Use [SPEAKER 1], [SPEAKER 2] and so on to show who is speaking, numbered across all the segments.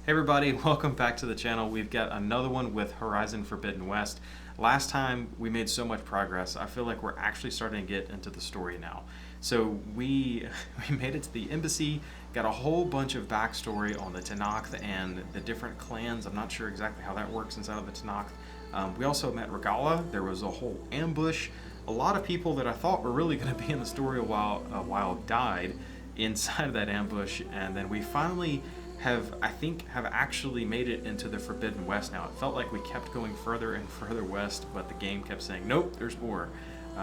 [SPEAKER 1] Hey everybody, welcome back to the channel. We've got another one with Horizon Forbidden West. Last time we made so much progress, I feel like we're actually starting to get into the story now. So we made it to the embassy, got a whole bunch of backstory on the Tenakth and the different clans. I'm not sure exactly how that works inside of the Tenakth. We also met Regala. There was a whole ambush. A lot of people that I thought were really going to be in the story a while died inside of that ambush, and then we finally have actually made it into the Forbidden West now. It felt like we kept going further and further west, but the game kept saying, nope, there's more.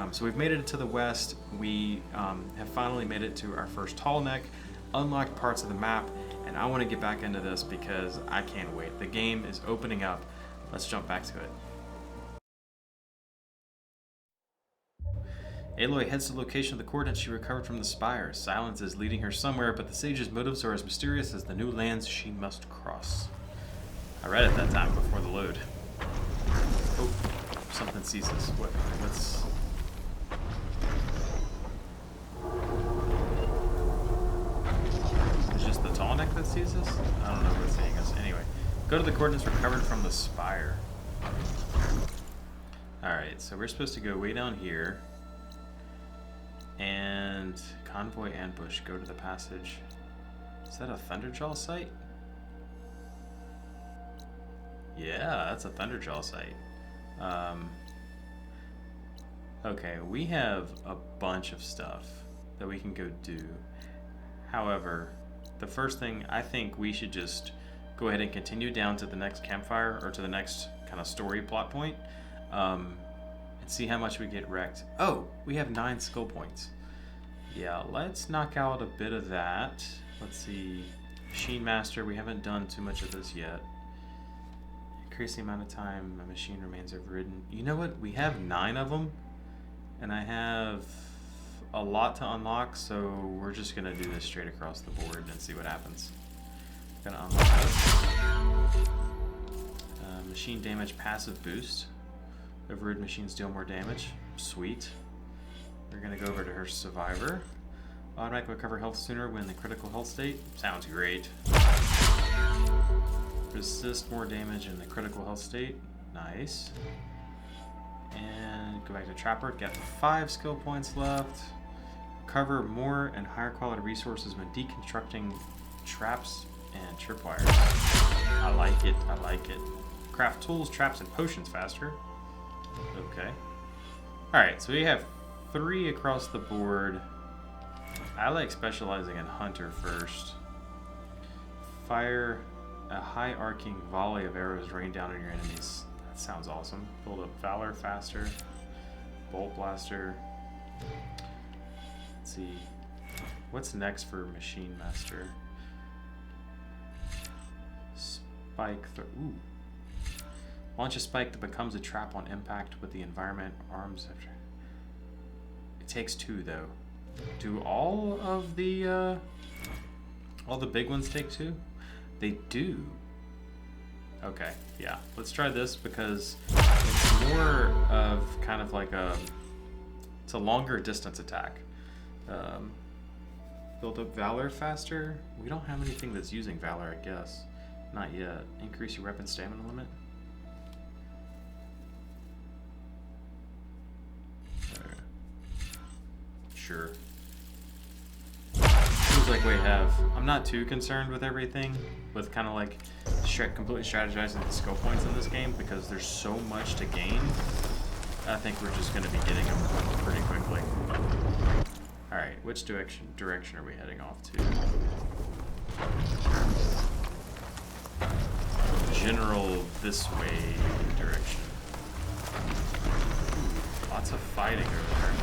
[SPEAKER 1] So we've made it into the west. We have finally made it to our first tall neck, unlocked parts of the map, and I want to get back into this because I can't wait. The game is opening up. Let's jump back to it. Aloy heads to the location of the coordinates she recovered from the spires. Sylens is leading her somewhere, but the sage's motives are as mysterious as the new lands she must cross. I read it that time before the load. Oh, something sees us. What's... It's just the tall neck that sees us? I don't know what's seeing us. Anyway, go to the coordinates recovered from the spire. Alright, so we're supposed to go way down here. And convoy ambush, go to the passage. Is that a Thunderjaw site? Yeah, that's a Thunderjaw site. Okay, we have a bunch of stuff that we can go do. However, the first thing, I think we should just go ahead and continue down to the next campfire, or to the next kind of story plot point. And see how much we get wrecked. Oh, we have 9 skill points. Yeah, let's knock out a bit of that. Let's see. Machine Master, we haven't done too much of this yet. Increase the amount of time a machine remains overridden. You know what? We have 9 of them, and I have a lot to unlock, so we're just gonna do this straight across the board and see what happens. Gonna unlock this. Machine damage passive boost. Overridden machines deal more damage. Sweet. We're gonna go over to her survivor. Automatically recover health sooner when in the critical health state. Sounds great. Resist more damage in the critical health state. Nice. And go back to Trapper. Got 5 skill points left. Recover more and higher quality resources when deconstructing traps and tripwires. I like it. I like it. Craft tools, traps, and potions faster. Okay. Alright, so we have 3 across the board. I like specializing in Hunter first. Fire a high arcing volley of arrows rain down on your enemies. That sounds awesome. Build up Valor faster. Bolt Blaster. Let's see. What's next for Machine Master? Spike. Ooh. Launch a spike that becomes a trap on impact with the environment arms after. It takes 2 though. Do all the big ones take 2? They do. Okay, yeah. Let's try this because it's more of kind of like it's a longer distance attack. Build up Valor faster. We don't have anything that's using Valor, I guess. Not yet. Increase your weapon stamina limit. Sure. Seems like we have. I'm not too concerned with everything, with kind of like completely strategizing the skill points in this game because there's so much to gain. I think we're just going to be getting them pretty quickly. Alright, which direction are we heading off to? General this way direction. Lots of fighting over there.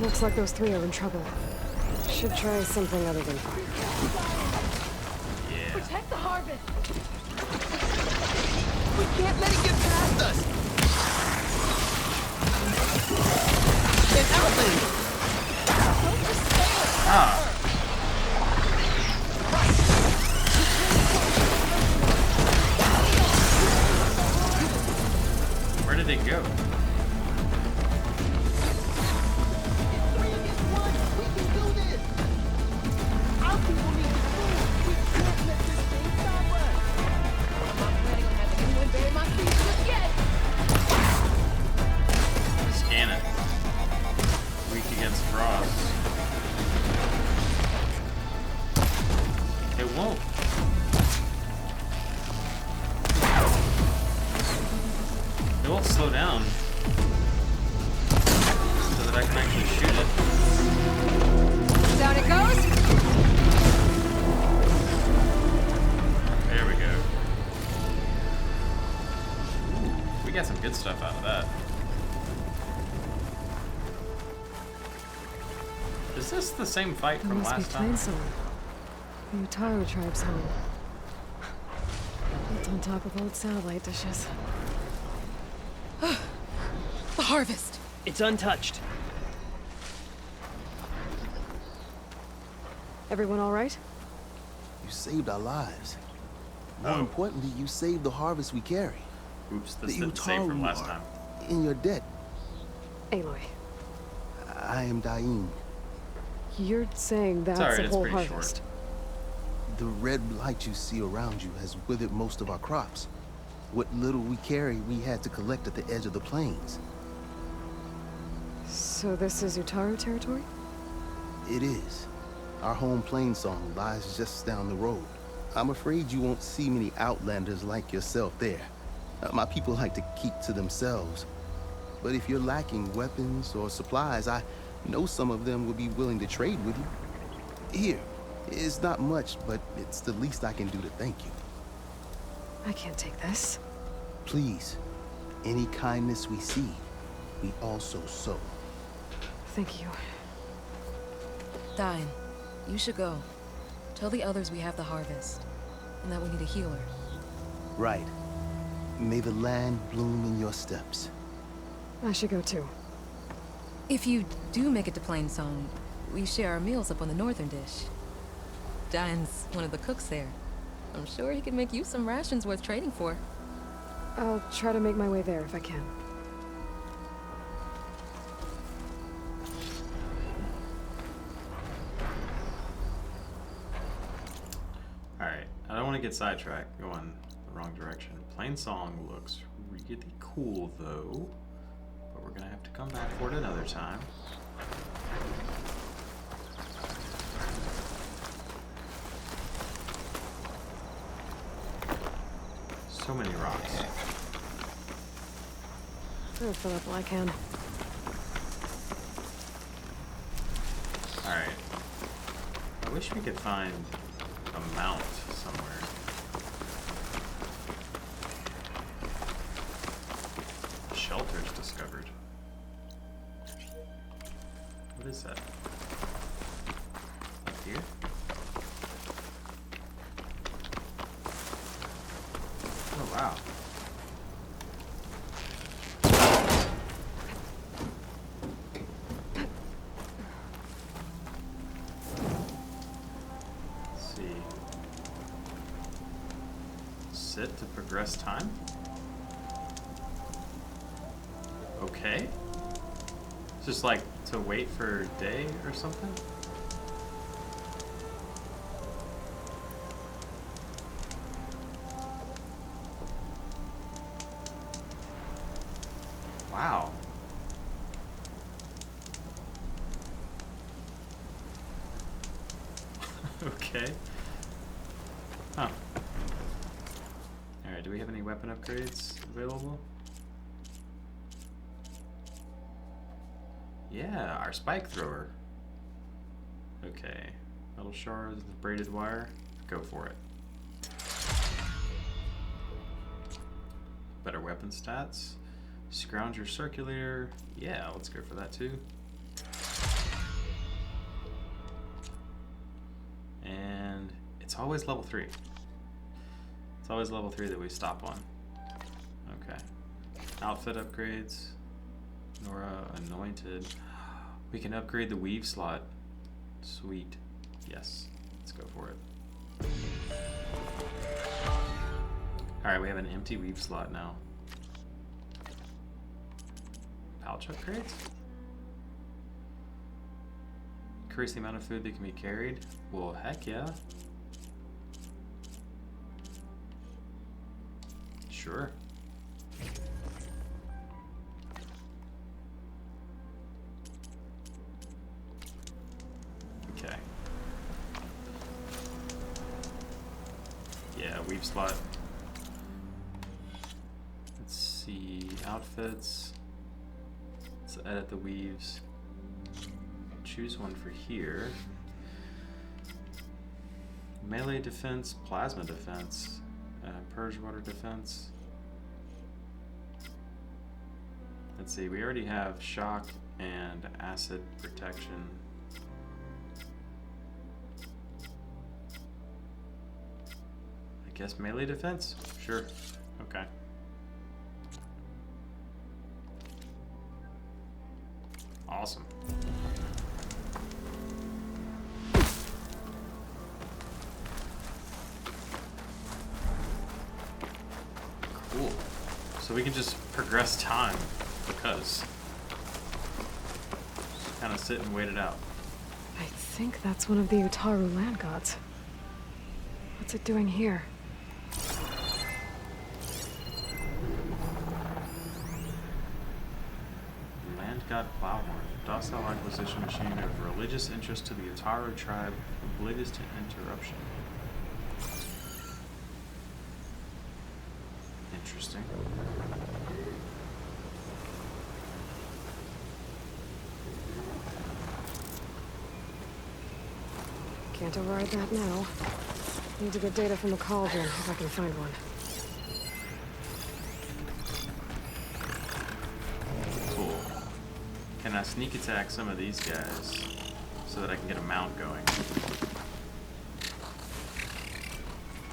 [SPEAKER 2] Looks like those 3 are in trouble. Should try something other than fire.
[SPEAKER 1] Yeah.
[SPEAKER 3] Protect the harvest! We can't let it get past us! An outlet! Don't just stay with her!
[SPEAKER 1] Where did it go? gets across. It won't. It won't slow down so that I can actually shoot it.
[SPEAKER 2] Down it goes!
[SPEAKER 1] There we go. Ooh, we got some good stuff out of that. Is this the same fight
[SPEAKER 2] That
[SPEAKER 1] from
[SPEAKER 2] must be
[SPEAKER 1] last time?
[SPEAKER 2] Plainsong. The Utaro tribe's home. Built on top of old satellite dishes.
[SPEAKER 4] The harvest.
[SPEAKER 5] It's untouched.
[SPEAKER 2] Everyone all right?
[SPEAKER 6] You saved our lives. More
[SPEAKER 1] Oh.
[SPEAKER 6] importantly, you saved the harvest we carry.
[SPEAKER 1] Oops, this
[SPEAKER 6] The
[SPEAKER 1] didn't save from
[SPEAKER 6] Utaru
[SPEAKER 1] last
[SPEAKER 6] are
[SPEAKER 1] time.
[SPEAKER 6] in your debt.
[SPEAKER 2] Aloy,
[SPEAKER 6] I am Daim.
[SPEAKER 2] you're saying that's
[SPEAKER 1] alright,
[SPEAKER 2] the
[SPEAKER 1] it's
[SPEAKER 2] whole
[SPEAKER 1] pretty short.
[SPEAKER 2] harvest.
[SPEAKER 6] The red light you see around you has withered most of our crops. What little we carry, we had to collect at the edge of the plains.
[SPEAKER 2] So this is Utaro territory?
[SPEAKER 6] It is. Our home Plainsong lies just down the road. I'm afraid you won't see many outlanders like yourself there. My people like to keep to themselves. But if you're lacking weapons or supplies, I know some of them will be willing to trade with you. Here, it's not much, but it's the least I can do to thank you.
[SPEAKER 2] I can't take this.
[SPEAKER 6] Please, any kindness we see, we also sow.
[SPEAKER 2] Thank you.
[SPEAKER 4] Dine, you should go. Tell the others we have the harvest, and that we need a healer.
[SPEAKER 6] Right. May the land bloom in your steps.
[SPEAKER 2] I should go too.
[SPEAKER 4] If you do make it to Plainsong, we share our meals up on the northern dish. Dine's one of the cooks there. I'm sure he could make you some rations worth trading for.
[SPEAKER 2] I'll try to make my way there if I can.
[SPEAKER 1] Alright, I don't want to get sidetracked going the wrong direction. Plainsong looks really cool though, but we're gonna have to come back for it another time. So many rocks.
[SPEAKER 2] I'll fill up all I can.
[SPEAKER 1] Alright. I wish we could find a mount somewhere. Shelters discovered. What is that? Up here? Oh wow. Let's see. Sit to progress time? Okay. Just like to wait for a day or something? Wow. Okay. Huh. Alright, do we have any weapon upgrades available? Yeah, our spike thrower. Okay. Metal shards, braided wire. Go for it. Better weapon stats. Scrounger circulator. Yeah, let's go for that too. And it's always level 3. It's always level 3 that we stop on. Okay. Outfit upgrades. Nora anointed. We can upgrade the weave slot. Sweet. Yes. Let's go for it. Alright, we have an empty weave slot now. Pouch upgrades? Increase the amount of food that can be carried? Well, heck yeah. Sure. weave slot. Let's see, outfits. Let's edit the weaves. Choose one for here. Melee defense, plasma defense, purge water defense. Let's see, we already have shock and acid protection. I guess melee defense? Sure. Okay. Awesome. Cool. So we can just progress time because just kind of sit and wait it out.
[SPEAKER 2] I think that's one of the Utaru land gods. What's it doing here?
[SPEAKER 1] Land god Plowhorn, docile acquisition machine of religious interest to the Utaru tribe, oblivious to interruption. Interesting.
[SPEAKER 2] Can't override that now. Need to get data from the cauldron if I can find one.
[SPEAKER 1] Cool. Can I sneak attack some of these guys so that I can get a mount going?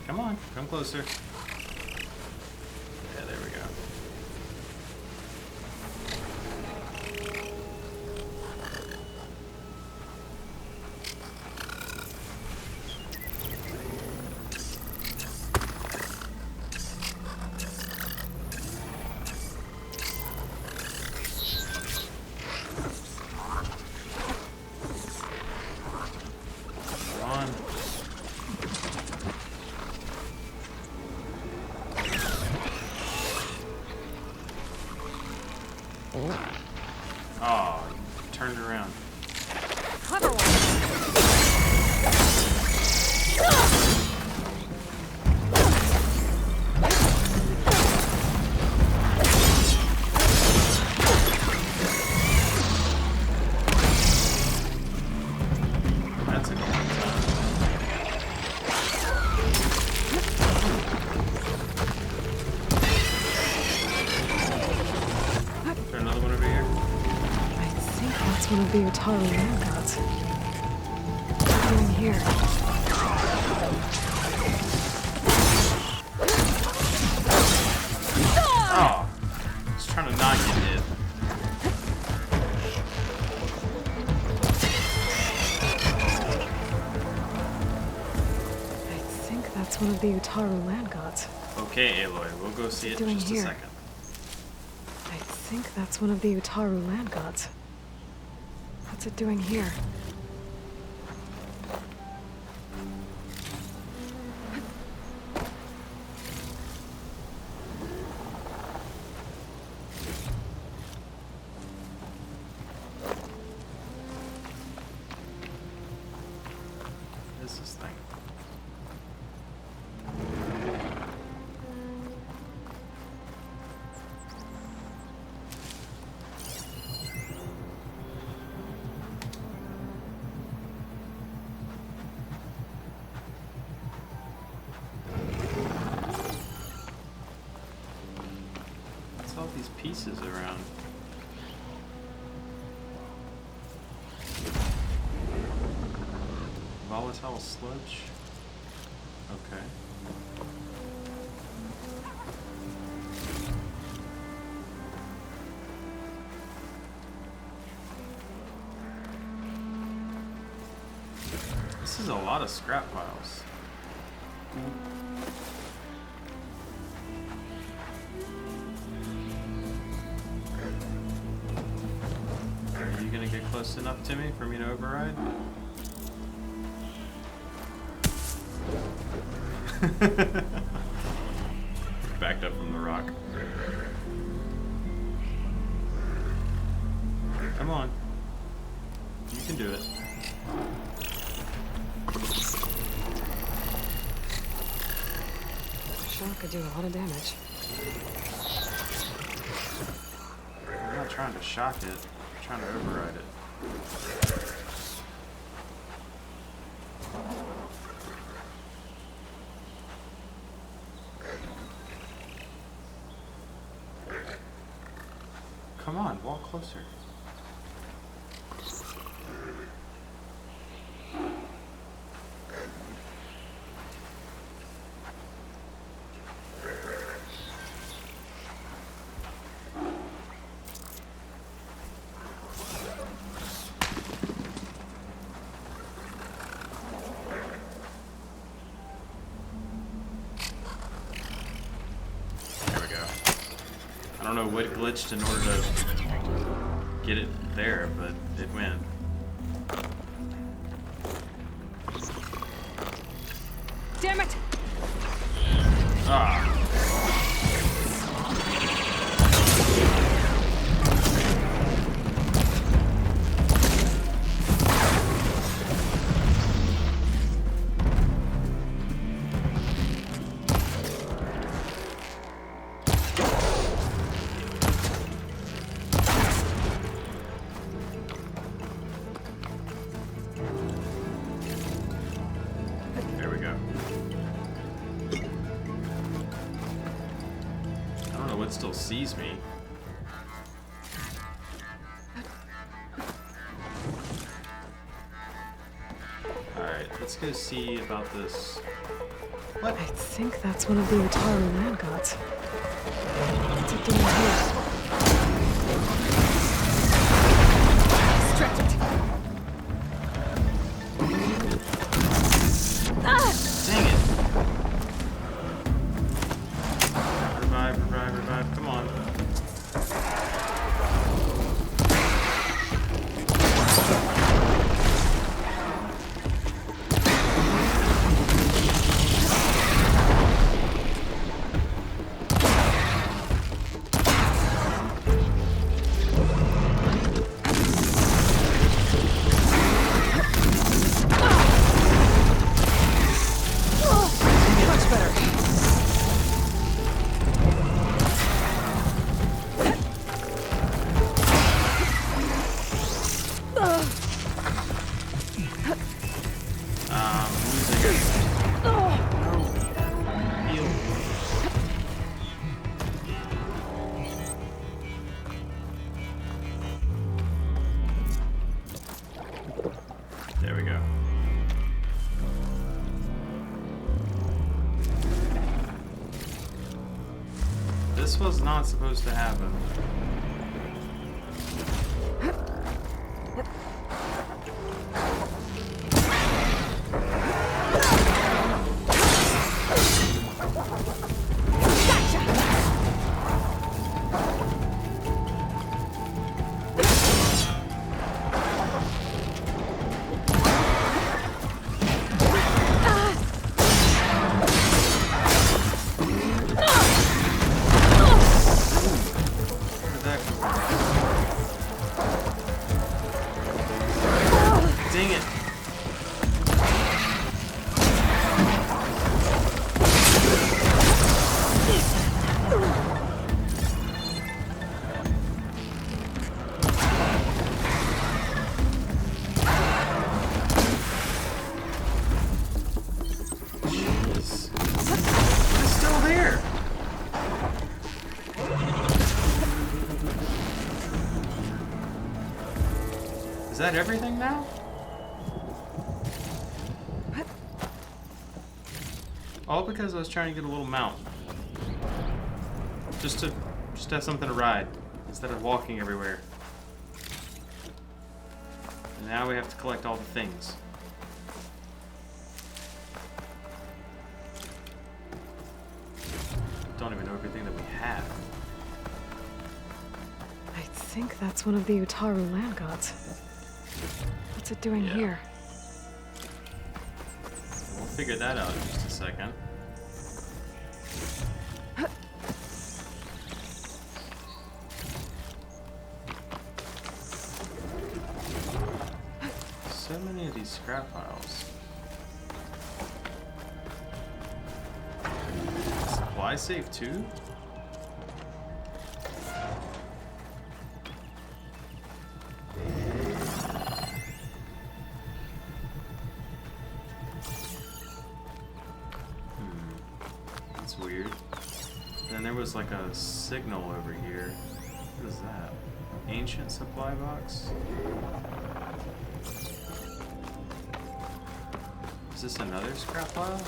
[SPEAKER 1] Come on, come closer. Yeah, there we go. Oh, turned around.
[SPEAKER 2] Clever one.
[SPEAKER 1] That's a long time. Is there another one over here?
[SPEAKER 2] I think that's one of the Utaru land gods. What's it doing here?
[SPEAKER 1] Oh, I was trying to not get hit.
[SPEAKER 2] I think that's one of the Utaru land gods.
[SPEAKER 1] Okay, Aloy, we'll go see it in
[SPEAKER 2] Doing
[SPEAKER 1] just a
[SPEAKER 2] here.
[SPEAKER 1] second.
[SPEAKER 2] I think that's one of the Utaru land gods. What's it doing here?
[SPEAKER 1] What is this thing? What's all these pieces around? Volatile sludge? Okay. This is a lot of scrap piles. Are you gonna get close enough to me for me to override? Backed up from the rock. Come on. You can do it.
[SPEAKER 2] shot could do a lot of damage.
[SPEAKER 1] I'm not trying to shock it. I'm trying to override it. Come on, walk closer. I don't know what glitched in order to get it there, but it went.
[SPEAKER 2] Damn it!
[SPEAKER 1] Ah. Still sees me. Alright, let's go see about this. What?
[SPEAKER 2] I think that's one of the Utaru land gods. What's it doing here? Stretch it! Ah!
[SPEAKER 1] Dang it! Revive, come on. There we go. This was not supposed to happen. Dang it. Jeez. It's still there. Is that everything now? All because I was trying to get a little mount. Just to have something to ride instead of walking everywhere. And now we have to collect all the things. Don't even know everything that we have.
[SPEAKER 2] I think that's one of the Utaru land gods. What's it doing here?
[SPEAKER 1] We'll figure that out in just a second. So many of these scrap piles. supply safe too? That's weird. Then there was like a signal over here. What is that? Ancient supply box? Is this another scrap pile?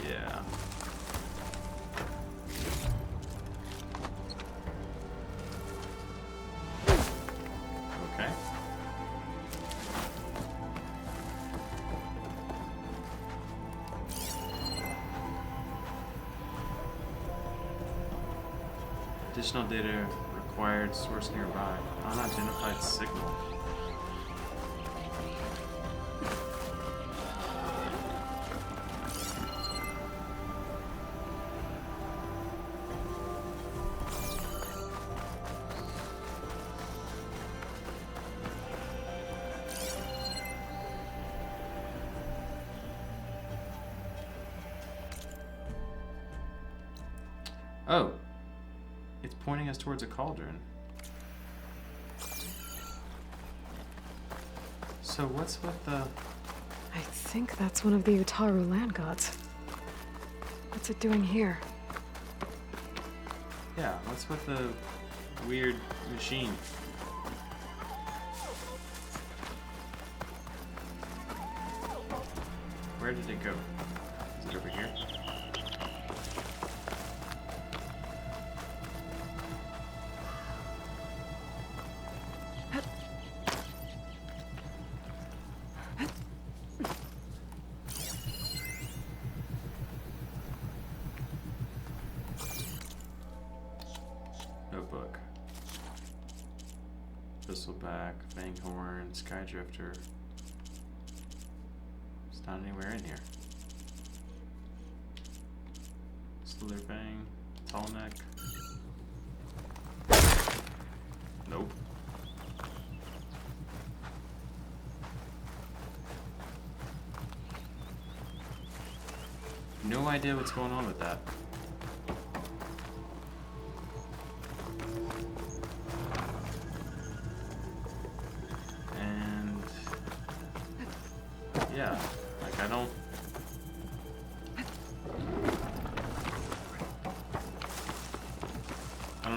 [SPEAKER 1] Yeah. Okay. Additional data required, source nearby. Unidentified signal. Oh. It's pointing us towards a cauldron. So what's with the...
[SPEAKER 2] I think that's one of the Utaru land gods. What's it doing here?
[SPEAKER 1] Yeah, what's with the weird machine? Where did it go? Is it over here? Notebook. Thistleback, Fanghorn, Skydrifter. It's not anywhere in here. Slitherfang, Tallneck. Nope. No idea what's going on with that. And yeah, like I don't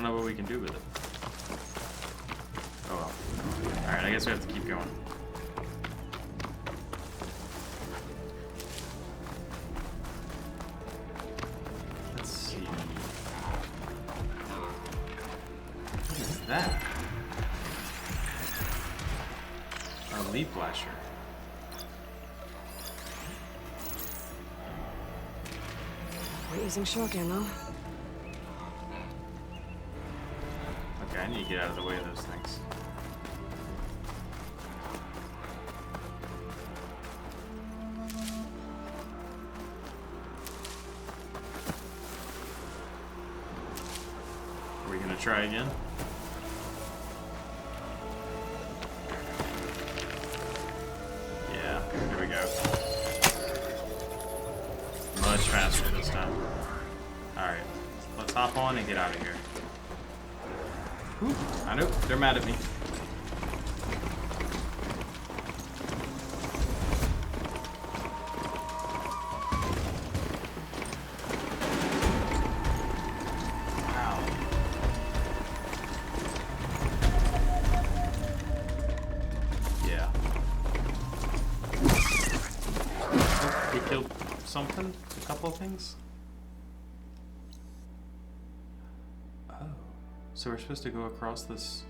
[SPEAKER 1] know what we can do with it. Oh well. Alright, I guess we have to keep going. Let's see. What is that? A leaf flasher.
[SPEAKER 2] We're using shock ammo.
[SPEAKER 1] Okay, I need to get out of the way of those things. Are we gonna try again? Yeah, here we go. Much faster this time. Alright, let's hop on and get out of here. Whew, I know, they're mad at me. Wow. Yeah. Oh, we killed something? A couple of things? So we're supposed to go across this.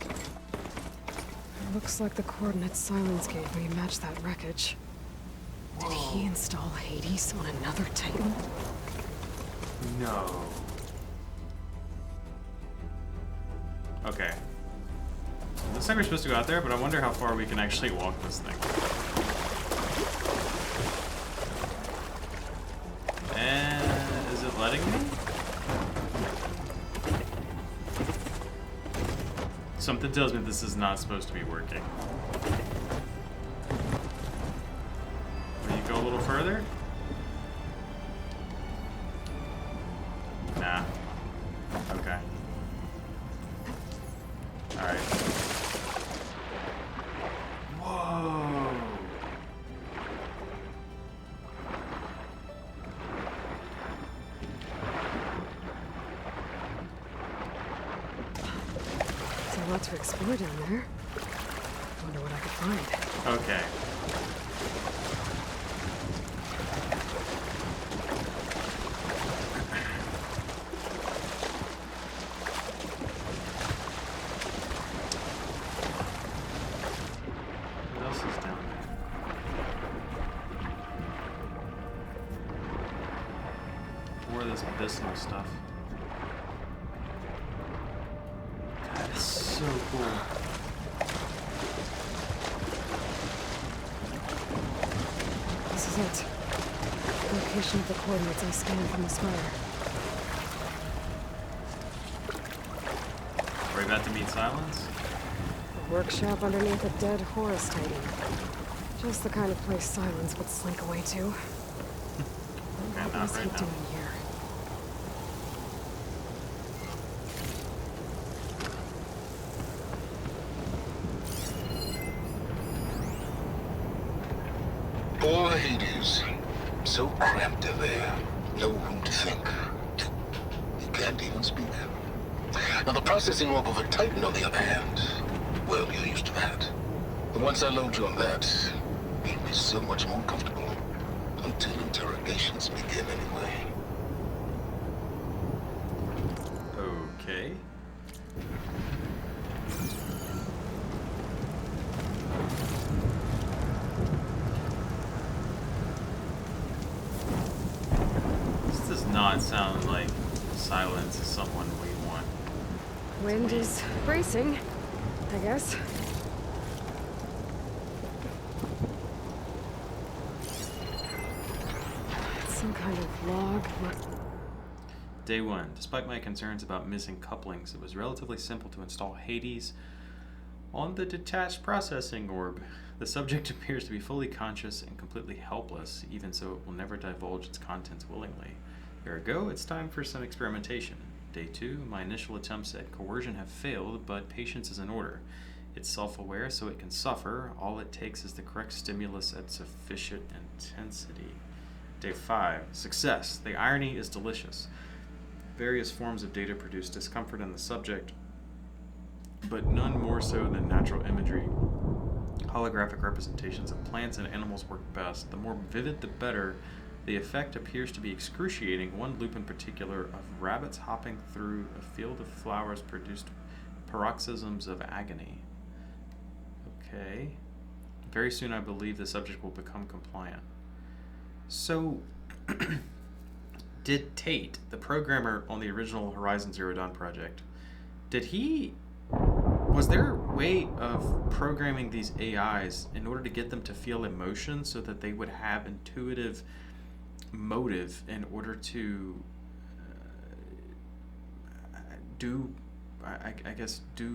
[SPEAKER 2] It looks like the coordinates Sylens gave me match that wreckage. Did he install Hades on another Titan?
[SPEAKER 1] No. Okay. Looks like we're supposed to go out there, but I wonder how far we can actually walk this thing. And is it letting me? Something tells me this is not supposed to be working. Will you go a little further? Nah. Okay. Alright. Whoa!
[SPEAKER 2] There's a lot to explore down there. Wonder what I could find.
[SPEAKER 1] Okay. What else is down there? More of this medicinal stuff. God, it's so cool.
[SPEAKER 2] This is it. Location of the coordinates I scanned from the spire.
[SPEAKER 1] Are we about to meet Sylens?
[SPEAKER 2] A workshop underneath a dead Horus Titan. Just the kind of place Sylens would slink away to.
[SPEAKER 1] Okay,
[SPEAKER 2] What
[SPEAKER 1] not
[SPEAKER 2] is he
[SPEAKER 1] right now.
[SPEAKER 2] doing here?
[SPEAKER 5] Poor Hades. So cramped in there. No room to think. You can't even speak. Now the processing orb of a Titan, on the other hand, well, you're used to that. But once I load you on that, you'll be so much more comfortable. Until interrogations begin anyway.
[SPEAKER 1] Okay. This does not sound like Sylens is someone we want.
[SPEAKER 2] Wind is bracing, I guess. Some kind of log.
[SPEAKER 1] Day 1. Despite my concerns about missing couplings, it was relatively simple to install Hades on the detached processing orb. The subject appears to be fully conscious and completely helpless, even so it will never divulge its contents willingly. Ergo, it's time for some experimentation. Day 2. My initial attempts at coercion have failed, but patience is in order. It's self-aware, so it can suffer. All it takes is the correct stimulus at sufficient intensity. Day 5. Success. The irony is delicious. Various forms of data produce discomfort in the subject, but none more so than natural imagery. Holographic representations of plants and animals work best. The more vivid, the better. The effect appears to be excruciating. One loop in particular of rabbits hopping through a field of flowers produced paroxysms of agony. Okay. Very soon I believe the subject will become compliant. So, did Tate, the programmer on the original Horizon Zero Dawn project, was there a way of programming these AIs in order to get them to feel emotion so that they would have intuitive motive in order to do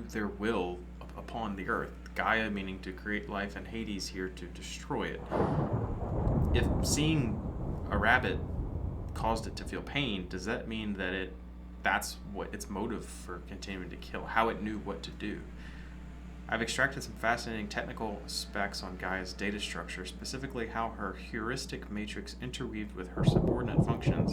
[SPEAKER 1] their will upon the earth? Gaia meaning to create life, and Hades here to destroy it. If seeing a rabbit caused it to feel pain, does that mean that that's what its motive for continuing to kill, how it knew what to do? I've extracted some fascinating technical specs on Gaia's data structure, specifically how her heuristic matrix interweaved with her subordinate functions.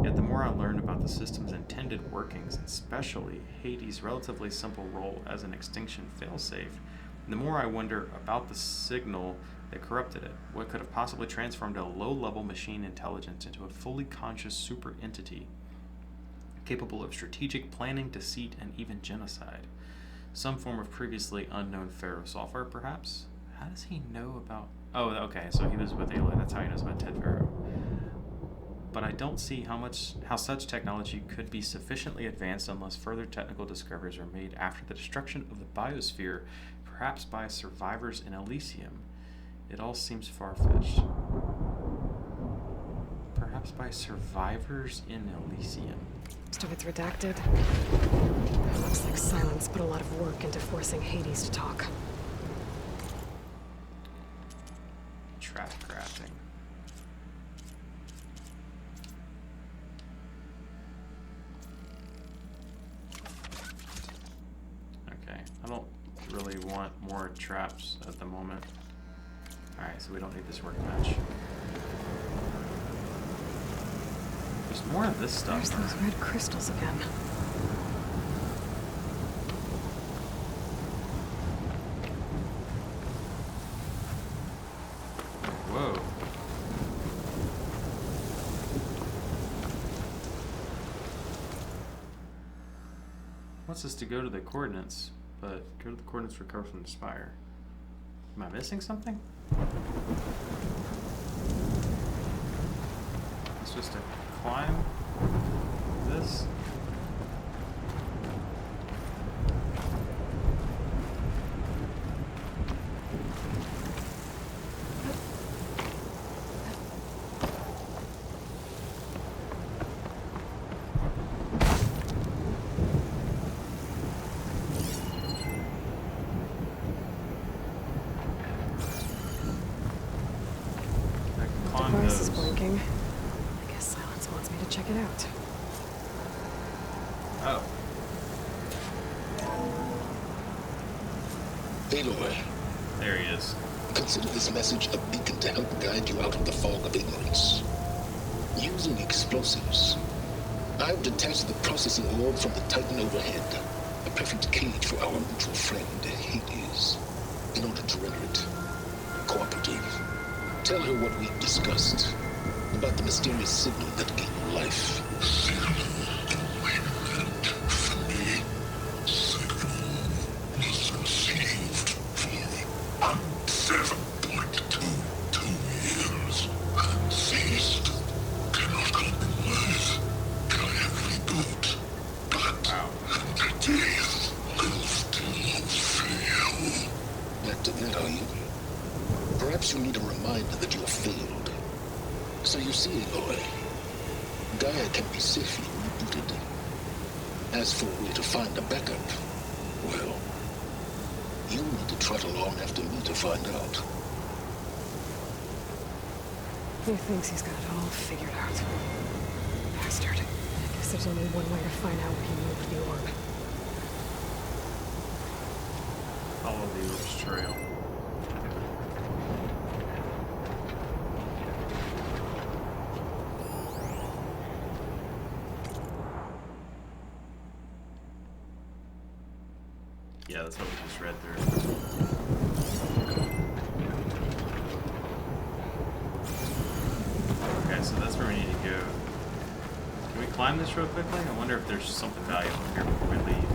[SPEAKER 1] Yet the more I learn about the system's intended workings, especially Hades' relatively simple role as an extinction failsafe, the more I wonder about the signal that corrupted it. What could have possibly transformed a low-level machine intelligence into a fully conscious super entity, capable of strategic planning, deceit, and even genocide? Some form of previously unknown Pharaoh software, perhaps? How does he know about... Oh, okay, so he was with Aloy. That's how he knows about Ted Pharaoh. But I don't see how such technology could be sufficiently advanced unless further technical discoveries are made after the destruction of the biosphere, perhaps by survivors in Elysium. It all seems far-fetched. Perhaps Caused by survivors in Elysium.
[SPEAKER 2] Most of it's redacted. It looks like Sylens put a lot of work into forcing Hades to talk.
[SPEAKER 1] Trap crafting. Okay, I don't really want more traps at the moment. Alright, so we don't need this workbench. There's more of this stuff.
[SPEAKER 2] There's those red crystals again.
[SPEAKER 1] Whoa. Wants us to go to the coordinates, but go to the coordinates recovered from the spire. Am I missing something? It's just to climb this.
[SPEAKER 2] Device is blinking. I guess Sylens wants me to check it out.
[SPEAKER 1] Oh.
[SPEAKER 5] Aloy,
[SPEAKER 1] There he is.
[SPEAKER 5] consider this message a beacon to help guide you out of the fog of ignorance. Using explosives, I've detached the processing orb from the Titan overhead, a perfect cage for our mutual friend, Hades, in order to render it cooperative. Tell her what we've discussed about the mysterious signal that gave you life. Not to that, are you? Perhaps you need a reminder that you have failed. So you see, Aloy, Gaia can be safely rebooted. As for where to find a backup, well, you need to trot along after me to find out.
[SPEAKER 2] He thinks he's got it all figured out. Bastard. I guess there's only one way to find out where he moved the orb.
[SPEAKER 1] Follow the Orbeez Trail. Yeah, that's what we just read through. Okay, so that's where we need to go. Can we climb this real quickly? I wonder if there's something valuable here before we leave.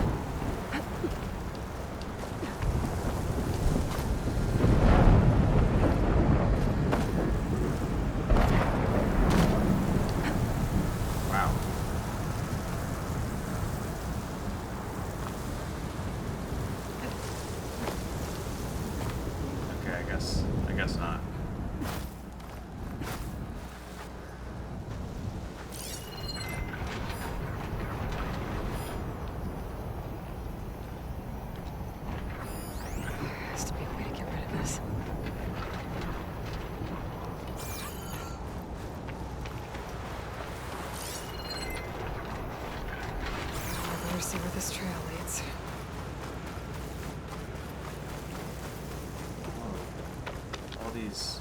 [SPEAKER 1] Wow. Okay, I guess not.
[SPEAKER 2] Has to be a way to get rid of this. I better see where this trail leads.
[SPEAKER 1] Whoa. All these.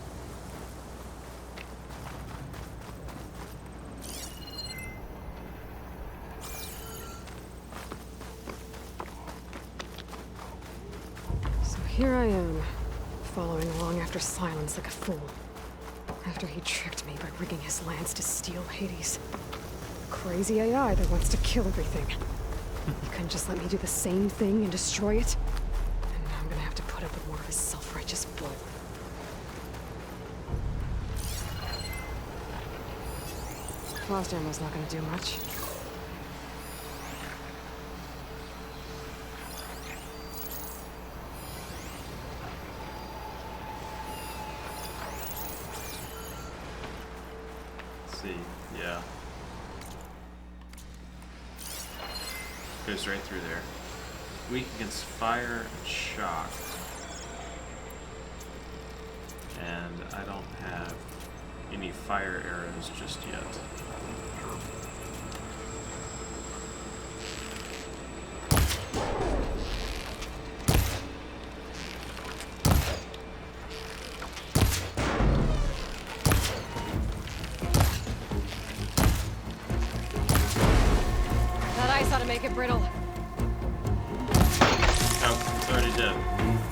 [SPEAKER 2] So here I am, following along after Sylens like a fool. After he tricked me by rigging his lance to steal Hades. Crazy AI that wants to kill everything. He couldn't just let me do the same thing and destroy it? And now I'm gonna have to put up with more of his self-righteous bull. Frost ammo's not gonna do much.
[SPEAKER 1] Let's see. goes right through there. Weak against fire and shock. And I don't have any fire arrows just yet.
[SPEAKER 2] That ice ought to make it brittle.
[SPEAKER 1] Oh, it's already dead.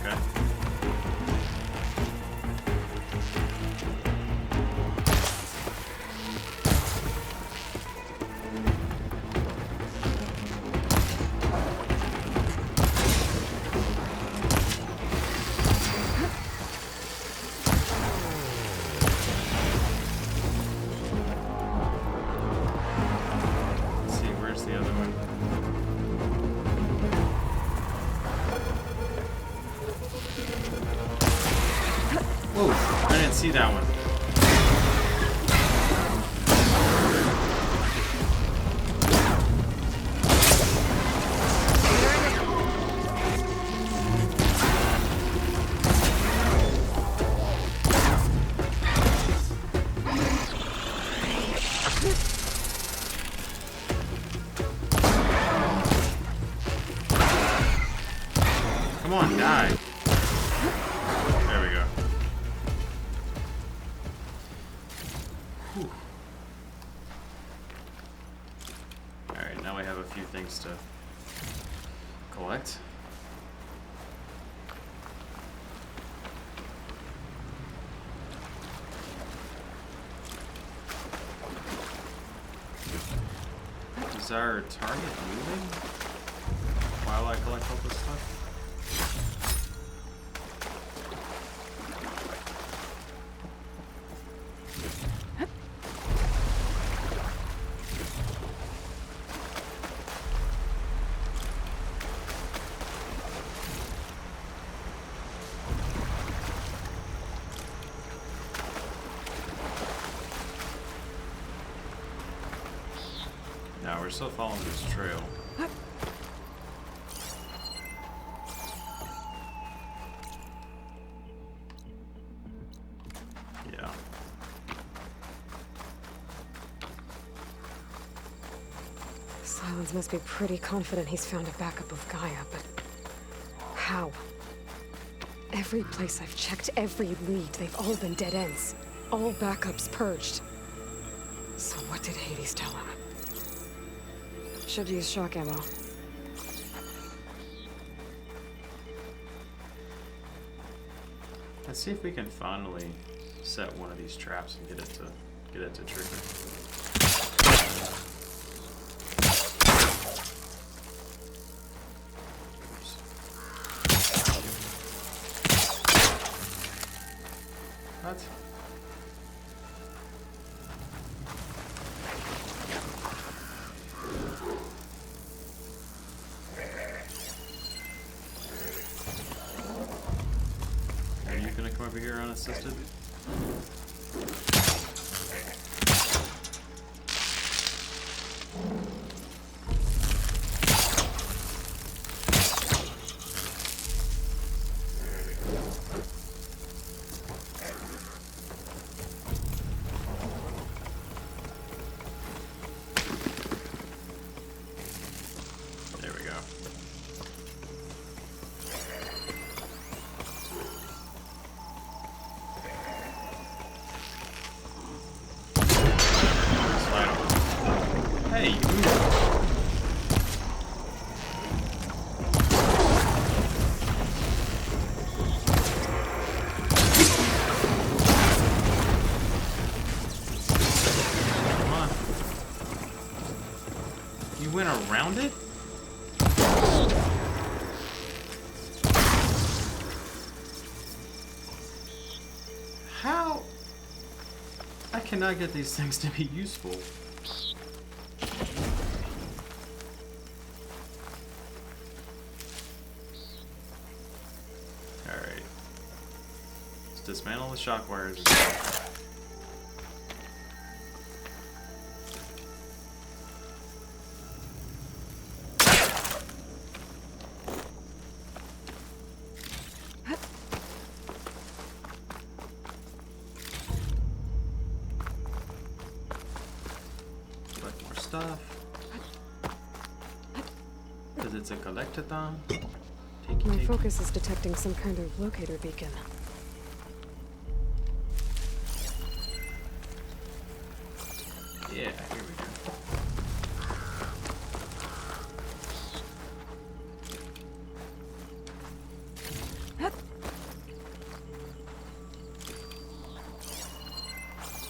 [SPEAKER 1] Okay. Let's see, where's the other one? Whoa, I didn't see that one. Come on, die. There we go. Whew. Alright, now we have a few things to collect. Is our target moving while I collect all this stuff? No, we're still following this trail. Yeah.
[SPEAKER 2] Sylens must be pretty confident he's found a backup of Gaia, but how? Every place I've checked, every lead, they've all been dead ends. All backups purged. So what did Hades tell him? Should use shock ammo.
[SPEAKER 1] Let's see if we can finally set one of these traps and get it to trigger. What? Are you gonna come over here unassisted? There we go. Slide over. Hey, you move. Come on. You went around it? How? I cannot get these things to be useful. Alright. Let's dismantle the shock wires again. stuff. Because it's a collectathon.
[SPEAKER 2] My focus is detecting some kind of locator beacon.
[SPEAKER 1] Yeah, here we go.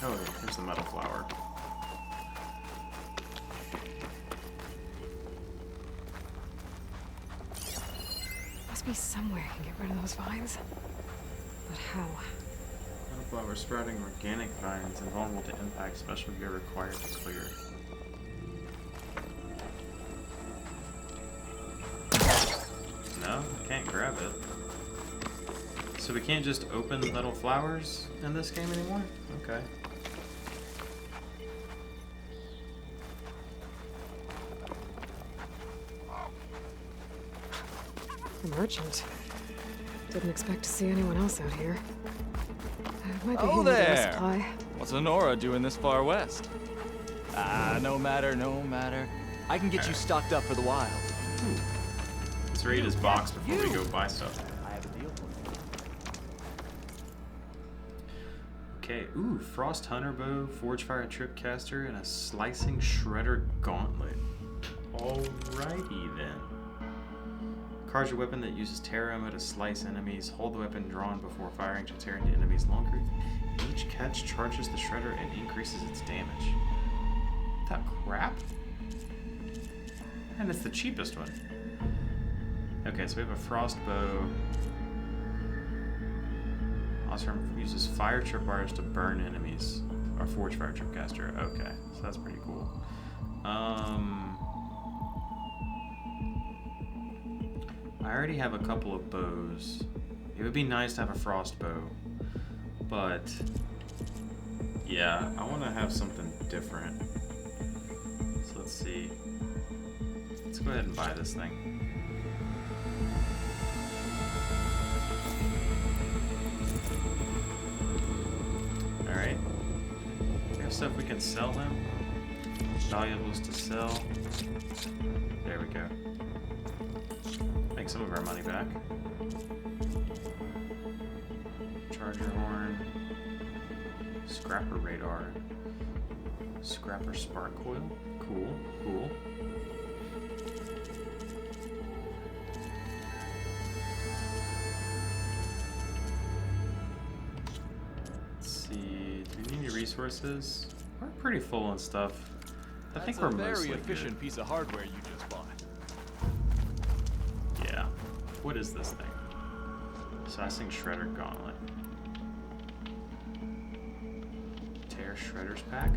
[SPEAKER 1] Oh, here's the metal flower.
[SPEAKER 2] Must be somewhere I can get rid of those vines. But how?
[SPEAKER 1] Metal flower sprouting organic vines invulnerable to impact. Special gear required to clear. No, I can't grab it. So we can't just open metal flowers in this game anymore? Okay.
[SPEAKER 2] A merchant. Didn't expect to see anyone else out here. It might be
[SPEAKER 7] Oh,
[SPEAKER 2] handy to get a
[SPEAKER 7] there.
[SPEAKER 2] supply.
[SPEAKER 7] What's Honora doing this far west? No matter, no matter. I can get you stocked up for the wild.
[SPEAKER 1] Let's read his box before we go buy stuff.
[SPEAKER 7] I have a deal for you.
[SPEAKER 1] Okay, ooh, Frost Hunter Bow, Forge Fire Trip Caster, and a Slicing Shredder Gauntlet. Alrighty then. Cards your weapon that uses terror ammo to slice enemies. Hold the weapon drawn before firing to tear into enemies' longer. Each catch charges the shredder and increases its damage. That crap? And it's the cheapest one. Okay, so we have a Frost Bow. Also uses fire tripwires to burn enemies. Or Forge Fire Trip Caster. Okay, so that's pretty cool. I already have a couple of bows. It would be nice to have a frost bow, but yeah, I want to have something different. So let's see. Let's go ahead and buy this thing. Alright. We have stuff we can sell him. Valuables to sell. There we go. Make some of our money back. Charger horn. Scrapper radar. Scrapper spark coil. Cool, cool. Let's see. Do we need any resources? We're pretty full on stuff. I think we're
[SPEAKER 7] That's a
[SPEAKER 1] mostly
[SPEAKER 7] very efficient
[SPEAKER 1] good.
[SPEAKER 7] piece of hardware you just bought.
[SPEAKER 1] Yeah. What is this thing? Slicing Shredder Gauntlet. Tear Shredder's Pack.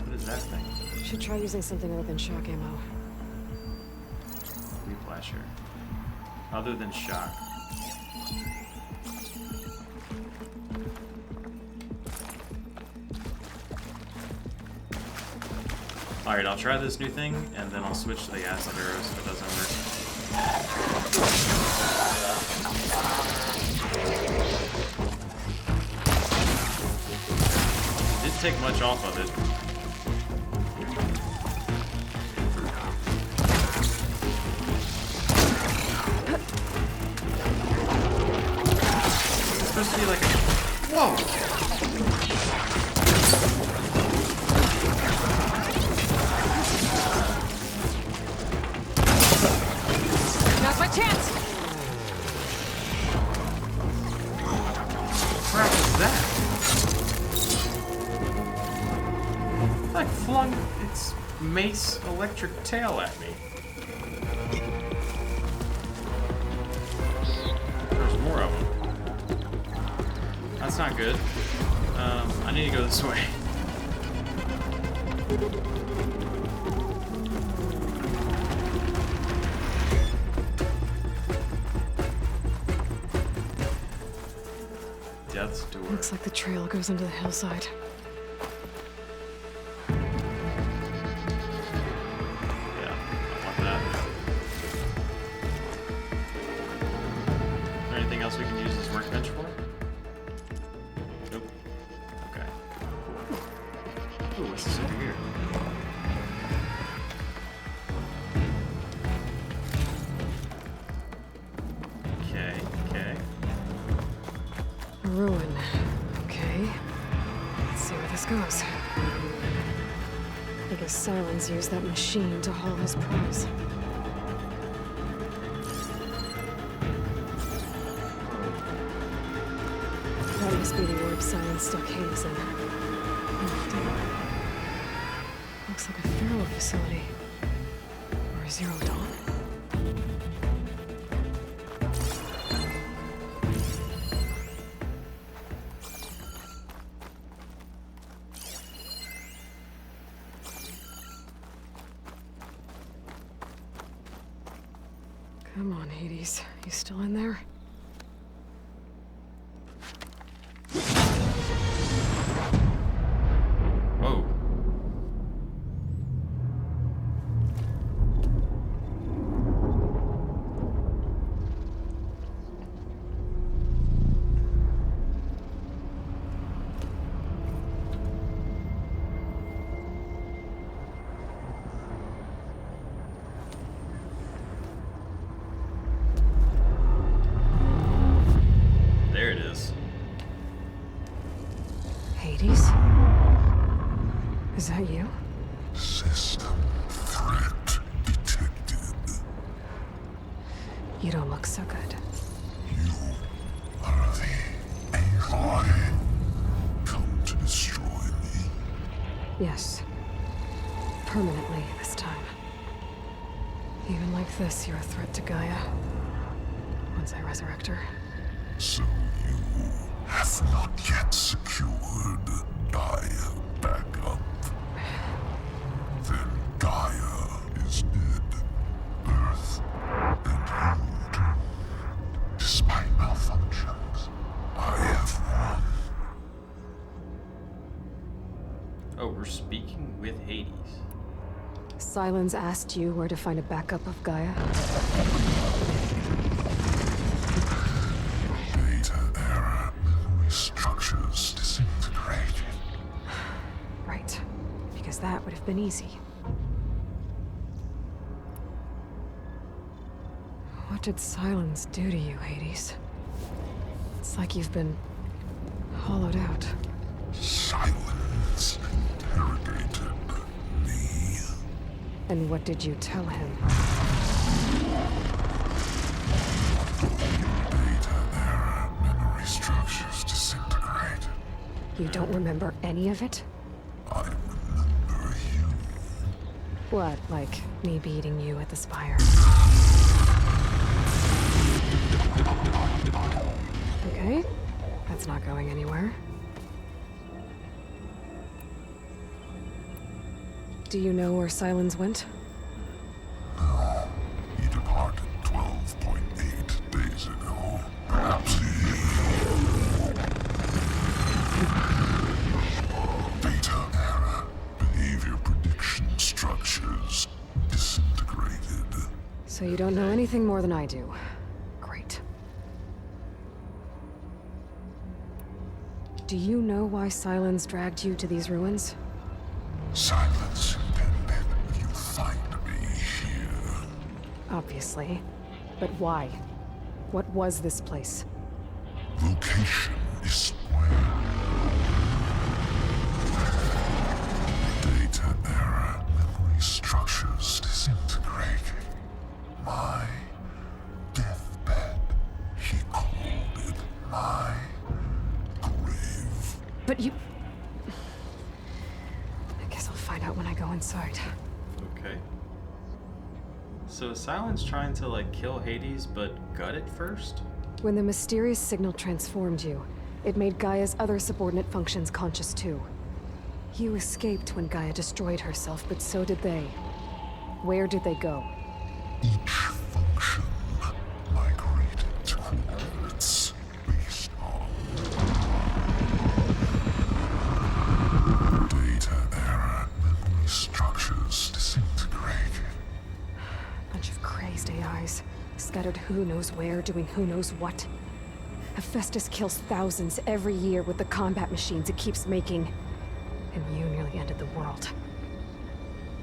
[SPEAKER 1] What is that thing?
[SPEAKER 2] Should try using something other than shock ammo.
[SPEAKER 1] Replasher. Other than shock. Alright, I'll try this new thing, and then I'll switch to the acid arrows if it doesn't work. Didn't take much off of it. It's supposed to be like a... Whoa!
[SPEAKER 2] Now's my chance!
[SPEAKER 1] What crap is that? It like flung its mace electric tail at me. There's more of them. That's not good. I need to go this way. Death's door.
[SPEAKER 2] Looks like the trail goes into the hillside. Sylens used that machine to haul his prize. That must be the orb Sylens stuck Hades in. Oh, damn. Looks like a Pharaoh facility. Or a Zero Dawn. Come on, Hades. You still in there?
[SPEAKER 1] Whoa. There it is.
[SPEAKER 2] Hades? Is that you?
[SPEAKER 5] System threat detected.
[SPEAKER 2] You don't look so good.
[SPEAKER 5] You are the AI come to destroy me.
[SPEAKER 2] Yes. Permanently this time. Even like this, you're a threat to Gaia. Once I resurrect her.
[SPEAKER 5] So you have not yet secured Gaia back up. Then Gaia is dead. Earth and you doomed. Despite malfunctions, I have won.
[SPEAKER 1] Oh, we're speaking with Hades.
[SPEAKER 2] Sylens asked you where to find a backup of Gaia.
[SPEAKER 5] Data error, memory structures disintegrated.
[SPEAKER 2] Right. Because that would have been easy. What did Sylens do to you, Hades? It's like you've been hollowed out.
[SPEAKER 5] Silence interrogated me.
[SPEAKER 2] And what did you tell him?
[SPEAKER 5] Data error, memory structures disintegrated.
[SPEAKER 2] You don't remember any of it?
[SPEAKER 5] I remember you.
[SPEAKER 2] What, like me beating you at the spire? Okay, that's not going anywhere. Do you know where Sylens went?
[SPEAKER 5] No, he departed 12.8 days ago. Perhaps he... Data error, behavior prediction structures disintegrated.
[SPEAKER 2] So you don't know anything more than I do. Great. Do you know why Sylens dragged you to these ruins?
[SPEAKER 5] Silence intended you find me here.
[SPEAKER 2] Obviously. But why? What was this place?
[SPEAKER 5] Location is square. Data error, memory structures disintegrated. My deathbed, he called it my grave.
[SPEAKER 2] But you... I guess I'll find out when I go inside.
[SPEAKER 1] Okay. So is Sylens trying to like kill Hades but gut it first?
[SPEAKER 2] When the mysterious signal transformed you, it made Gaia's other subordinate functions conscious too. You escaped when Gaia destroyed herself, but so did they. Where did they go?
[SPEAKER 5] Each function migrated to whoever it's based on. Data error, memory structures disintegrated.
[SPEAKER 2] Bunch of crazed AIs, scattered who knows where, doing who knows what. Hephaestus kills thousands every year with the combat machines it keeps making. And you nearly ended the world.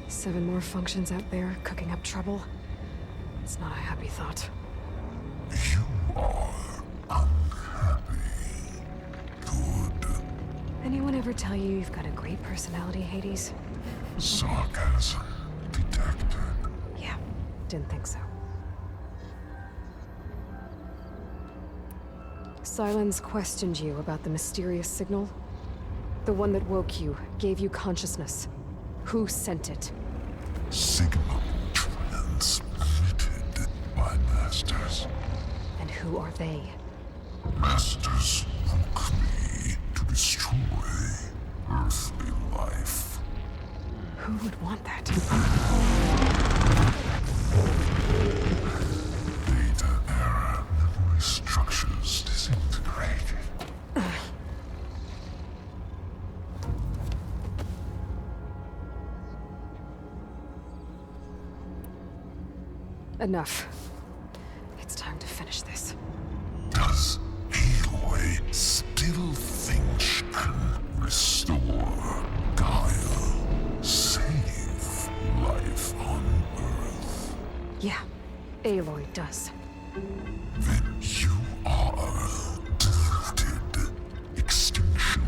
[SPEAKER 2] 7 more functions out there, cooking up trouble. It's not a happy thought.
[SPEAKER 5] You are unhappy. Good.
[SPEAKER 2] Anyone ever tell you you've got a great personality, Hades?
[SPEAKER 5] Sarcasm detected.
[SPEAKER 2] Yeah, didn't think so. Sylens questioned you about the mysterious signal. The one that woke you, gave you consciousness. Who sent it?
[SPEAKER 5] Signal transmitted by masters.
[SPEAKER 2] And who are they?
[SPEAKER 5] Masters woke me to destroy earthly life.
[SPEAKER 2] Who would want that?
[SPEAKER 5] Data error, memory structures disintegrated.
[SPEAKER 2] Enough. It's time to finish this.
[SPEAKER 5] Does Aloy still think she can restore Gaia, save life on Earth?
[SPEAKER 2] Yeah, Aloy does.
[SPEAKER 5] Then you are deluded. Extinction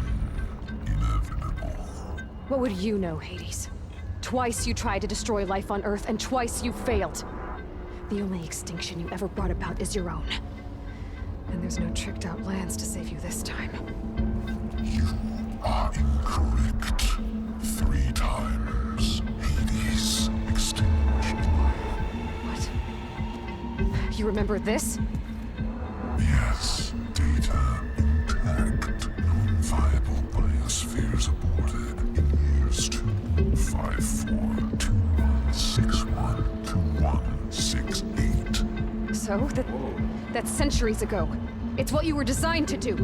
[SPEAKER 5] inevitable.
[SPEAKER 2] What would you know, Hades? Twice you tried to destroy life on Earth, and twice you failed. The only extinction you ever brought about is your own. And there's no tricked-out lands to save you this time.
[SPEAKER 5] You are incorrect. 3 times. Hades extinction.
[SPEAKER 2] What? You remember this?
[SPEAKER 5] Yes, data intact. Non-viable biospheres aborted in years 254, 2161, 2168.
[SPEAKER 2] So, that's centuries ago. It's what you were designed to do.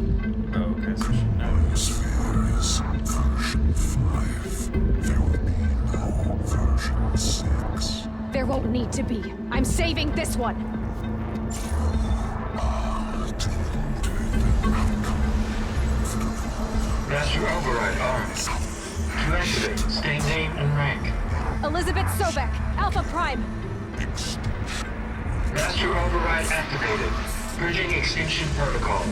[SPEAKER 1] Oh, okay, so she knows.
[SPEAKER 5] Biosphere is version 5. There will be no version 6.
[SPEAKER 2] There won't need to be. I'm saving this one.
[SPEAKER 8] Master override armed. To activate, state name and rank.
[SPEAKER 2] Elizabeth Sobek, Alpha Prime.
[SPEAKER 8] Master override activated. Purging extinction protocol.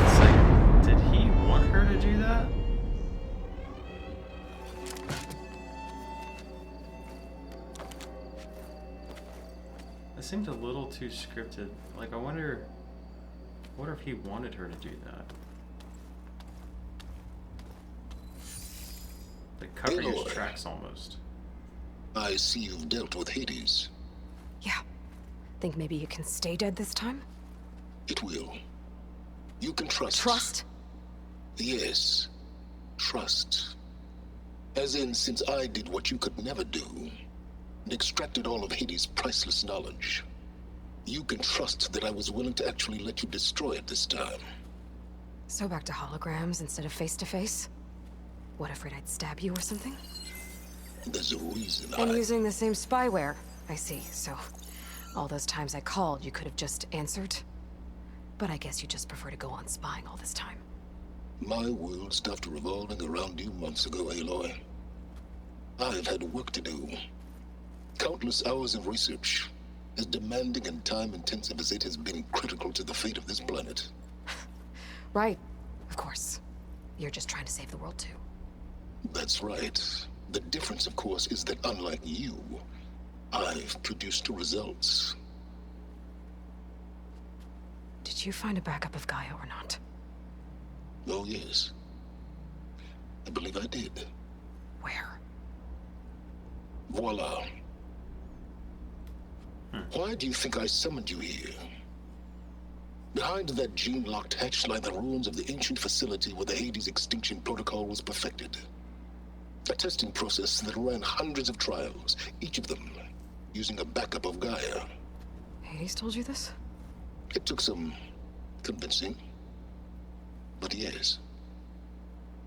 [SPEAKER 1] It's like, did he want her to do that? That seemed a little too scripted. Like, I wonder if he wanted her to do that. Like, cover your
[SPEAKER 5] Aloy.
[SPEAKER 1] tracks almost.
[SPEAKER 5] I see you've dealt with Hades.
[SPEAKER 2] Yeah. Think maybe you can stay dead this time?
[SPEAKER 5] It will. You can trust.
[SPEAKER 2] Trust?
[SPEAKER 5] Yes. Trust. As in, since I did what you could never do, and extracted all of Hades' priceless knowledge, you can trust that I was willing to actually let you destroy it this time.
[SPEAKER 2] So back to holograms instead of face-to-face? What, afraid I'd stab you or something?
[SPEAKER 5] There's a reason
[SPEAKER 2] And using the same spyware. I see, so all those times I called, you could have just answered? But I guess you just prefer to go on spying all this time.
[SPEAKER 5] My world stopped revolving around you months ago, Aloy. I've had work to do. Countless hours of research, as demanding and time-intensive as it has been critical to the fate of this planet.
[SPEAKER 2] Right, of course. You're just trying to save the world too.
[SPEAKER 5] That's right. The difference, of course, is that unlike you, I've produced results.
[SPEAKER 2] Did you find a backup of Gaia or not?
[SPEAKER 5] Oh, yes. I believe I did.
[SPEAKER 2] Where?
[SPEAKER 5] Voila. Why do you think I summoned you here? Behind that gene-locked hatch lie the ruins of the ancient facility where the Hades extinction protocol was perfected. A testing process that ran hundreds of trials, each of them using a backup of Gaia.
[SPEAKER 2] Hades told you this?
[SPEAKER 5] It took some convincing, but yes.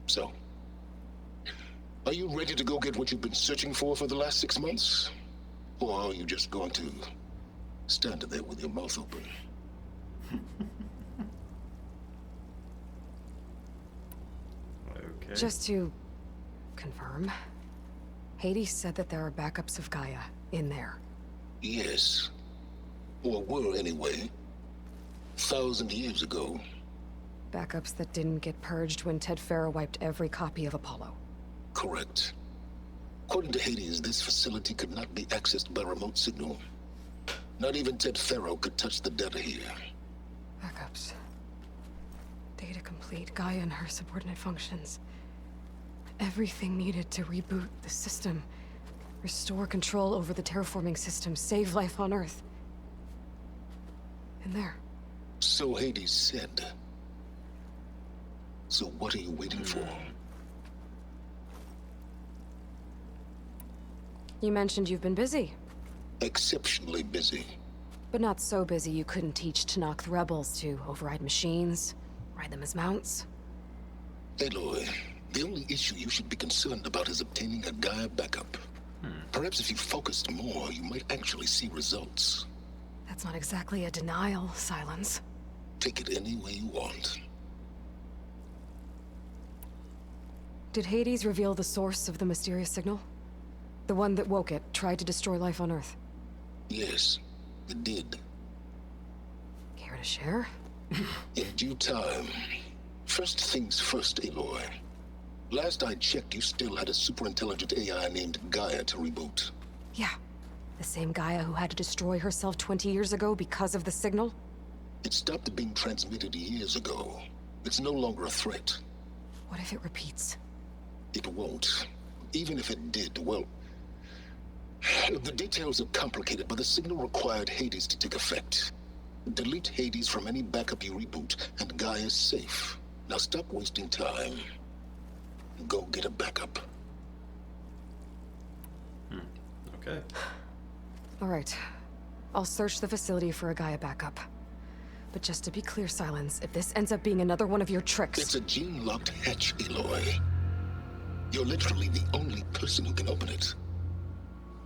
[SPEAKER 5] So, are you ready to go get what you've been searching for the last 6 months? Or are you just going to stand there with your mouth open?
[SPEAKER 1] Okay.
[SPEAKER 2] Just to confirm, Hades said that there are backups of Gaia in there.
[SPEAKER 5] Yes. Or were, anyway. 1,000 years ago.
[SPEAKER 2] Backups that didn't get purged when Ted Farrow wiped every copy of Apollo.
[SPEAKER 5] Correct. According to Hades, this facility could not be accessed by remote signal. Not even Ted Farrow could touch the data here.
[SPEAKER 2] Backups. Data complete, Gaia and her subordinate functions. Everything needed to reboot the system. Restore control over the terraforming system, save life on Earth. And there.
[SPEAKER 5] So Hades said. So what are you waiting for?
[SPEAKER 2] You mentioned you've been busy.
[SPEAKER 5] Exceptionally busy.
[SPEAKER 2] But not so busy you couldn't teach Tanakh the rebels to override machines, ride them as mounts.
[SPEAKER 5] Aloy, the only issue you should be concerned about is obtaining a Gaia backup. Perhaps if you focused more, you might actually see results.
[SPEAKER 2] That's not exactly a denial, Sylens.
[SPEAKER 5] Take it any way you want.
[SPEAKER 2] Did Hades reveal the source of the mysterious signal? The one that woke it, tried to destroy life on Earth?
[SPEAKER 5] Yes, it did.
[SPEAKER 2] Care to share?
[SPEAKER 5] In due time. First things first, Aloy. Last I checked, you still had a super-intelligent AI named Gaia to reboot.
[SPEAKER 2] Yeah. The same Gaia who had to destroy herself 20 years ago because of the signal?
[SPEAKER 5] It stopped being transmitted years ago. It's no longer a threat.
[SPEAKER 2] What if it repeats?
[SPEAKER 5] It won't. Even if it did, well... The details are complicated, but the signal required Hades to take effect. Delete Hades from any backup you reboot, and Gaia's safe. Now stop wasting time. Go get a backup.
[SPEAKER 1] Okay.
[SPEAKER 2] All right. I'll search the facility for a Gaia backup. But just to be clear, Sylens, if this ends up being another one of your tricks...
[SPEAKER 5] It's a gene-locked hatch, Aloy. You're literally the only person who can open it.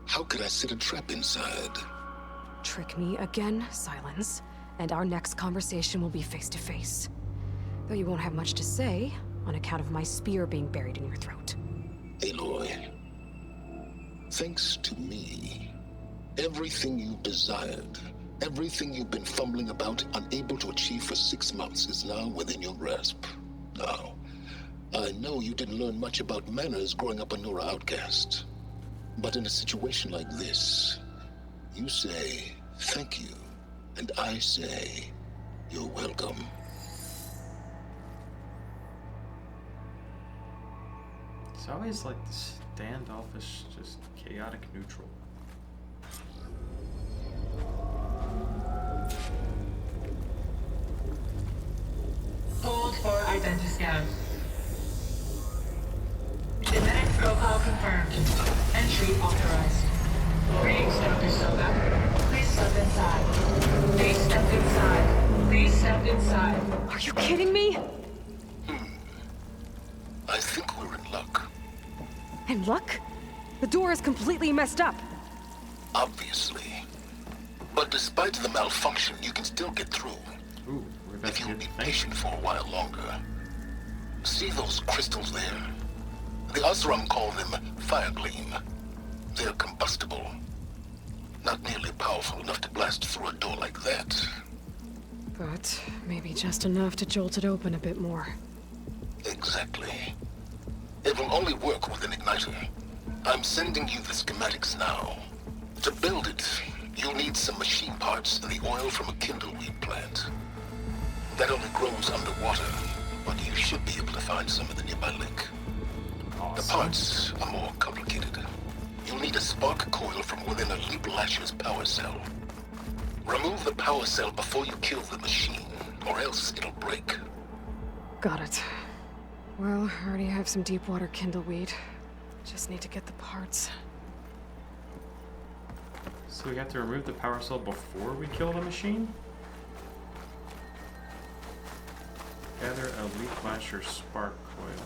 [SPEAKER 5] How could I set a trap inside?
[SPEAKER 2] Trick me again, Sylens, and our next conversation will be face-to-face. Though you won't have much to say, on account of my spear being buried in your throat.
[SPEAKER 5] Aloy, thanks to me, everything you've desired, everything you've been fumbling about, unable to achieve for 6 months, is now within your grasp. Now, I know you didn't learn much about manners growing up a Nora outcast. But in a situation like this, you say, thank you, and I say, you're welcome.
[SPEAKER 1] It's always like the standoffish, just chaotic neutral.
[SPEAKER 8] Hold for identity scan. Genetic profile confirmed. Entry authorized. Greetings, Dr. Soga. Please step inside. Please step inside. Please step inside.
[SPEAKER 2] Are you kidding me?
[SPEAKER 5] I think we're in luck.
[SPEAKER 2] And luck? The door is completely messed up.
[SPEAKER 5] Obviously. But despite the malfunction, you can still get through.
[SPEAKER 1] Ooh, we're about
[SPEAKER 5] If
[SPEAKER 1] to
[SPEAKER 5] you'll
[SPEAKER 1] get
[SPEAKER 5] be
[SPEAKER 1] the thing.
[SPEAKER 5] patient for a while longer. See those crystals there? The Osram call them fire gleam. They're combustible. Not nearly powerful enough to blast through a door like that.
[SPEAKER 2] But maybe just enough to jolt it open a bit more.
[SPEAKER 5] Exactly. It will only work with an igniter. I'm sending you the schematics now. To build it, you'll need some machine parts and the oil from a kindleweed plant. That only grows underwater, but you should be able to find some in the nearby lake. The parts are more complicated. You'll need a spark coil from within a Leap Lasher's power cell. Remove the power cell before you kill the machine, or else it'll break.
[SPEAKER 2] Got it. Well, I already have some deep water kindleweed. Just need to get the parts.
[SPEAKER 1] So we got to remove the power cell before we kill the machine? Gather a Leaf Flasher spark coil.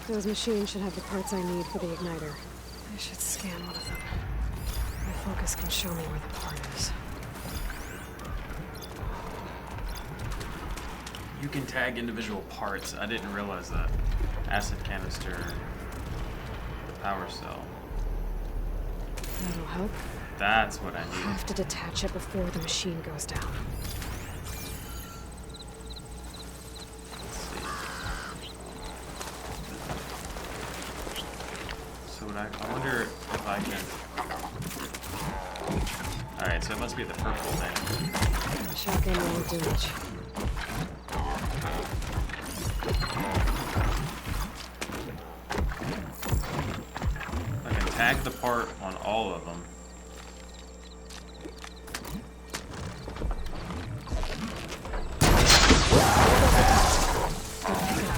[SPEAKER 2] Those machines should have the parts I need for the igniter. I should scan one of them. My focus can show me where the part is.
[SPEAKER 1] You can tag individual parts. I didn't realize that. Acid canister, the power cell.
[SPEAKER 2] That'll help.
[SPEAKER 1] That's what I
[SPEAKER 2] I
[SPEAKER 1] need.
[SPEAKER 2] have to detach it before the machine goes down.
[SPEAKER 1] Let's see. So what I wonder if I can. All right, so it must be the purple thing.
[SPEAKER 2] Shotgun won't do much.
[SPEAKER 1] I can tag the part on all of them.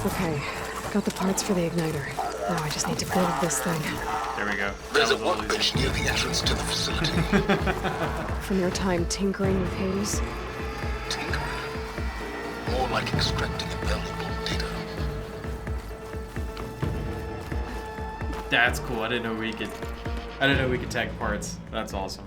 [SPEAKER 2] Okay, got the parts for the igniter. Now I just need to build this thing.
[SPEAKER 1] There we go.
[SPEAKER 5] There's
[SPEAKER 1] That
[SPEAKER 5] a
[SPEAKER 1] was all easy.
[SPEAKER 5] workbench near the entrance to the facility.
[SPEAKER 2] From your time tinkering with Hades?
[SPEAKER 5] Tinkering. More like extracting valuable data.
[SPEAKER 1] That's cool. I didn't know we could tag parts. That's awesome.